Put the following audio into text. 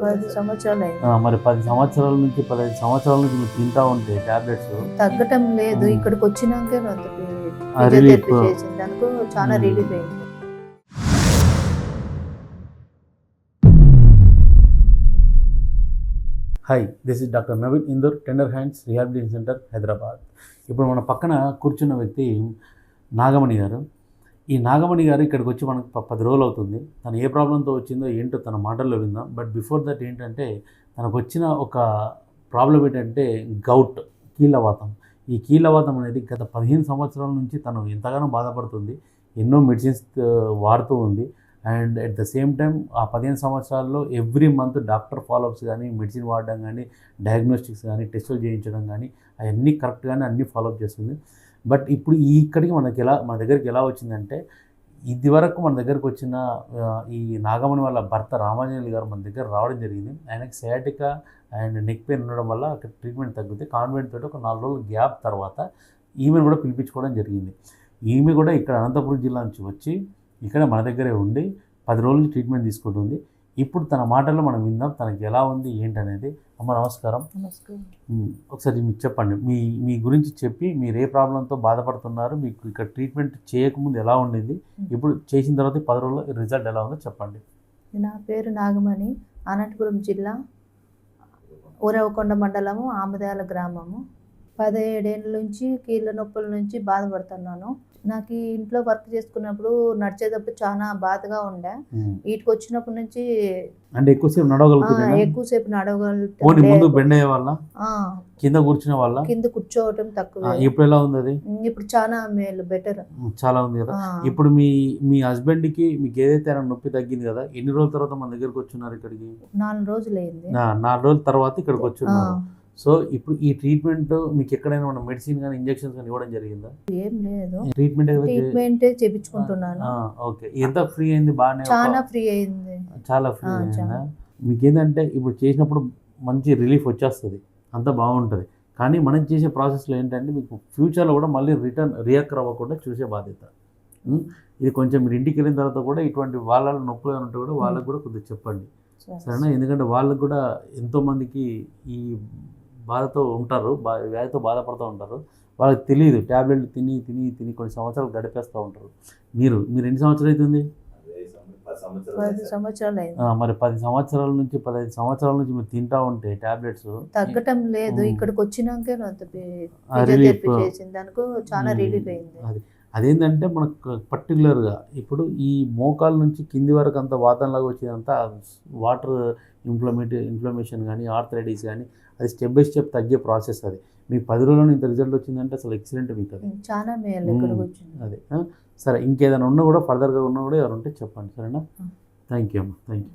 10 సంవత్సరాలైంది. మరి 10 సంవత్సరాల నుంచి 15 సంవత్సరాల నుంచి మీరు తింటా ఉంటే టాబ్లెట్స్ తగ్గటం లేదు. ఇక్కడికి వచ్చినాకే రిలీఫ్ ఫిజియోథెరపీ చేసినందుకు చాలా రిలీఫ్ అయింది. Hi, this is doctor Naveen Indur, tender hands rehabilitation centre, Hyderabad. ఇప్పుడు మన పక్కన కూర్చున్న వ్యక్తి నాగమణి గారు. ఈ నాగమణి గారు ఇక్కడికి వచ్చి మనకు 10 రోజులు అవుతుంది. తను ఏ ప్రాబ్లంతో వచ్చిందో ఏంటో తన మాటల్లో విందాం. బట్ బిఫోర్ దట్ ఏంటంటే తనకు వచ్చిన ఒక ప్రాబ్లం ఏంటంటే గౌట్, కీళ్ళవాతం. ఈ కీళ్ళవాతం అనేది గత 15 సంవత్సరాల నుంచి తను ఎంతగానో బాధపడుతుంది. ఎన్నో మెడిసిన్స్ వాడుతూ ఉంది. And at the same time ఆ 15 సంవత్సరాల్లో ఎవ్రీ మంత్ డాక్టర్ ఫాలోఅప్స్ కానీ, మెడిసిన్ వాడడం కానీ, డయాగ్నోస్టిక్స్ కానీ, టెస్టులు చేయించడం కానీ అవన్నీ కరెక్ట్గానే అన్నీ ఫాలోఅప్ చేస్తుంది. బట్ ఇప్పుడు ఇక్కడికి మన దగ్గరికి ఎలా వచ్చిందంటే, ఇదివరకు మన దగ్గరకు వచ్చిన ఈ నాగమణి వాళ్ళ భర్త రామాంజనేయులు గారు మన దగ్గర రావడం జరిగింది. ఆయనకి సయాటికా అండ్ నెక్ పెయిన్ ఉండడం వల్ల అక్కడ ట్రీట్మెంట్ తగ్గితే కాన్వెంట్ తోటి ఒక 4 రోజుల గ్యాప్ తర్వాత ఈమెను కూడా పిలిపించుకోవడం జరిగింది. ఈమె కూడా ఇక్కడ అనంతపురం జిల్లా నుంచి వచ్చి ఇక్కడ మన దగ్గరే ఉండి 10 రోజులు ట్రీట్మెంట్ తీసుకుంటుంది. ఇప్పుడు తన మాటల్లో మనం విందాం తనకి ఎలా ఉంది ఏంటనేది. అమ్మ నమస్కారం. ఒకసారి మీకు చెప్పండి, మీ గురించి చెప్పి మీరు ఏ ప్రాబ్లంతో బాధపడుతున్నారు, మీకు ఇక్కడ ట్రీట్మెంట్ చేయకముందు ఎలా ఉండింది, ఇప్పుడు చేసిన తర్వాత 10 రోజుల్లో రిజల్ట్ ఎలా ఉందో చెప్పండి. నా పేరు నాగమణి, అనంతపురం జిల్లా, ఊరవకొండ మండలము, ఆమదాల గ్రామము. 17 ఏళ్ళ నుంచి కీళ్ళ నొప్పుల నుంచి బాధపడుతున్నాను. నాకు ఈ ఇంట్లో వర్క్ చేసుకున్నప్పుడు నడిచేటప్పుడు చాలా బాధగా ఉండే. వీటికి వచ్చినప్పటి నుంచి అంటే ఎక్కువసేపు నడవగలుగుతున్నాను. ఎక్కువసేపు ముందు బెండ్ అయ్యే వాళ్ళ, కింద కూర్చునే వాళ్ళ, కింద కూర్చోవటం తక్కువ. ఇప్పుడు ఎలా ఉంది అది? ఇప్పుడు చాలా మేలు, బెటర్, చాలా ఉంది కదా. ఇప్పుడు మీ హస్బెండ్ కి మీకు ఏదైతే నొప్పి తగ్గింది కదా, ఎన్ని రోజుల తర్వాత మన దగ్గరకు వచ్చినారు ఇక్కడికి? 4 రోజులు అయింది. 4 రోజుల తర్వాత ఇక్కడికి వచ్చిన్నారు. సో ఇప్పుడు ఈ ట్రీట్మెంట్ మీకు ఎక్కడైనా మన మెడిసిన్ కానీ ఇంజెక్షన్స్ కానీ ఇవ్వడం జరిగిందా? ఏం లేదు, ట్రీట్మెంట్ చేపించుకుంటున్నాను. ఓకే, ఎంత ఫ్రీ అయింది? బాగానే, చాలా ఫ్రీ అయింది. చాలా ఫ్రీ అయిందా? మీకు ఏంటంటే ఇప్పుడు చేసినప్పుడు మంచి రిలీఫ్ వచ్చేస్తుంది, అంతా బాగుంటుంది. కానీ మనం చేసే ప్రాసెస్లో ఏంటంటే మీకు ఫ్యూచర్లో కూడా మళ్ళీ రియాక్ట్ అవ్వకుండా చూసే బాధ్యత. ఇది కొంచెం మీరు ఇంటికి వెళ్ళిన తర్వాత కూడా ఇటువంటి వాళ్ళ నొప్పులు ఉంటే కూడా వాళ్ళకు కూడా కొద్దిగా చెప్పండి, సరేనా? ఎందుకంటే వాళ్ళకు కూడా ఎంతోమందికి ఈ బాధతో ఉంటారు, వ్యాధితో బాధపడుతూ ఉంటారు. వాళ్ళకి తెలియదు, ట్యాబ్లెట్లు తిని తిని తిని కొన్ని సంవత్సరాలు గడిపేస్తూ ఉంటారు. మీరు ఎన్ని సంవత్సరాలు అవుతుంది? 10 సంవత్సరాలు అయింది. మరి 10 సంవత్సరాల నుంచి 15 సంవత్సరాల నుంచి మీరు తింటా ఉంటే టాబ్లెట్స్ తగ్గటం లేదు. ఇక్కడికి వచ్చినాకే ఫిజియోథెరపీ చేసినందుకు చాలా రిలీఫ్ అయింది. అదేంటంటే మనకు పర్టికులర్గా ఇప్పుడు ఈ మోకాల నుంచి కింది వరకు అంత వాతంలాగా వచ్చేదంతా వాటర్ ఇన్ఫ్లమేషన్ కానీ, ఆర్థరైటిస్ కానీ, అది స్టెప్ బై స్టెప్ తగ్గే ప్రాసెస్. అది మీకు 10 రోజుల్లో ఇంత రిజల్ట్ వచ్చిందంటే అసలు ఎక్సలెంట్. మీకు అది చాలా మేలు ఇక్కడికి వచ్చింది. అదే సరే, ఇంకేదైనా ఉన్నా కూడా ఫర్దర్గా ఉన్నా కూడా ఎవరు ఉంటే చెప్పండి, సరేనా? థ్యాంక్ యూ అమ్మా, థ్యాంక్ యూ.